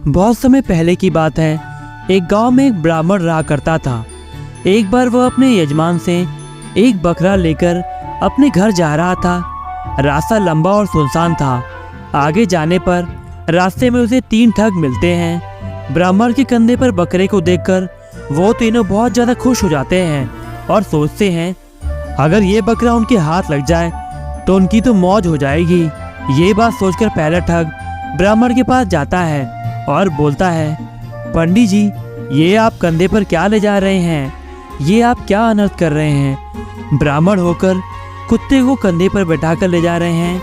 बहुत समय पहले की बात है। एक गांव में एक ब्राह्मण रहा करता था। एक बार वह अपने यजमान से एक बकरा लेकर अपने घर जा रहा था। रास्ता लंबा और सुनसान था। आगे जाने पर रास्ते में उसे 3 ठग मिलते हैं। ब्राह्मण के कंधे पर बकरे को देखकर वो तीनों बहुत ज़्यादा खुश हो जाते हैं और सोचते हैं अगर ये बकरा उनके हाथ लग जाए तो उनकी तो मौज हो जाएगी। ये बात सोचकर पहला ठग ब्राह्मण के पास जाता है और बोलता है, पंडित जी, ये आप कंधे पर क्या ले जा रहे हैं? ये आप क्या अनर्थ कर रहे हैं? ब्राह्मण होकर कुत्ते को कंधे पर बैठाकर ले जा रहे हैं।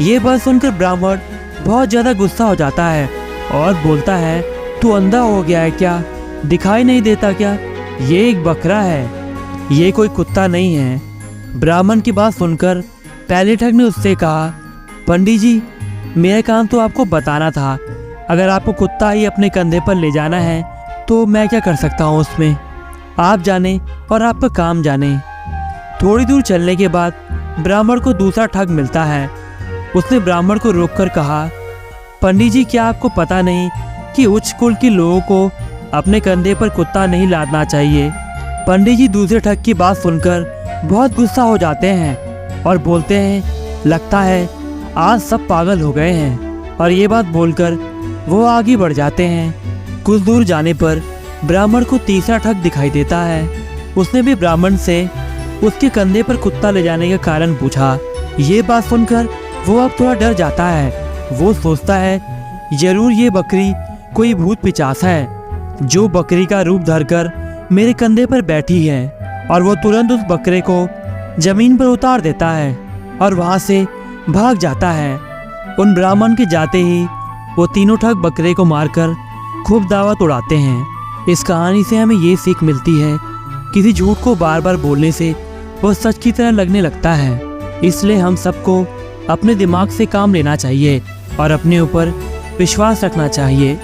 ये बात सुनकर ब्राह्मण बहुत ज़्यादा गुस्सा हो जाता है और बोलता है, तू अंधा हो गया है क्या? दिखाई नहीं देता क्या? ये एक बकरा है, ये कोई कुत्ता नहीं है। ब्राह्मण की बात सुनकर पहले ठग ने उससे कहा, पंडित जी, मेरा काम तो आपको बताना था। अगर आपको कुत्ता ही अपने कंधे पर ले जाना है तो मैं क्या कर सकता हूँ उसमें? आप जाने और आपका काम जाने। थोड़ी दूर चलने के बाद ब्राह्मण को दूसरा ठग मिलता है। उसने ब्राह्मण को रोककर कहा, पंडित जी, क्या आपको पता नहीं कि उच्च कुल के लोगों को अपने कंधे पर कुत्ता नहीं लादना चाहिए? पंडित जी दूसरे ठग की बात सुनकर बहुत गुस्सा हो जाते हैं और बोलते हैं, लगता है आज सब पागल हो गए हैं। और ये बात बोलकर वो आगे बढ़ जाते हैं। कुछ दूर जाने पर ब्राह्मण को तीसरा ठग दिखाई देता है। उसने भी ब्राह्मण से उसके कंधे पर कुत्ता ले जाने का कारण पूछा। ये बात सुनकर वो अब थोड़ा डर जाता है। वो सोचता है जरूर ये बकरी कोई भूत पिशाच है जो बकरी का रूप धरकर मेरे कंधे पर बैठी है। और वो तुरंत उस बकरे को जमीन पर उतार देता है और वहाँ से भाग जाता है। उन ब्राह्मण के जाते ही वो तीनों ठग बकरे को मारकर खूब दावत उड़ाते हैं। इस कहानी से हमें ये सीख मिलती है, किसी झूठ को बार बार बोलने से वो सच की तरह लगने लगता है। इसलिए हम सबको अपने दिमाग से काम लेना चाहिए और अपने ऊपर विश्वास रखना चाहिए।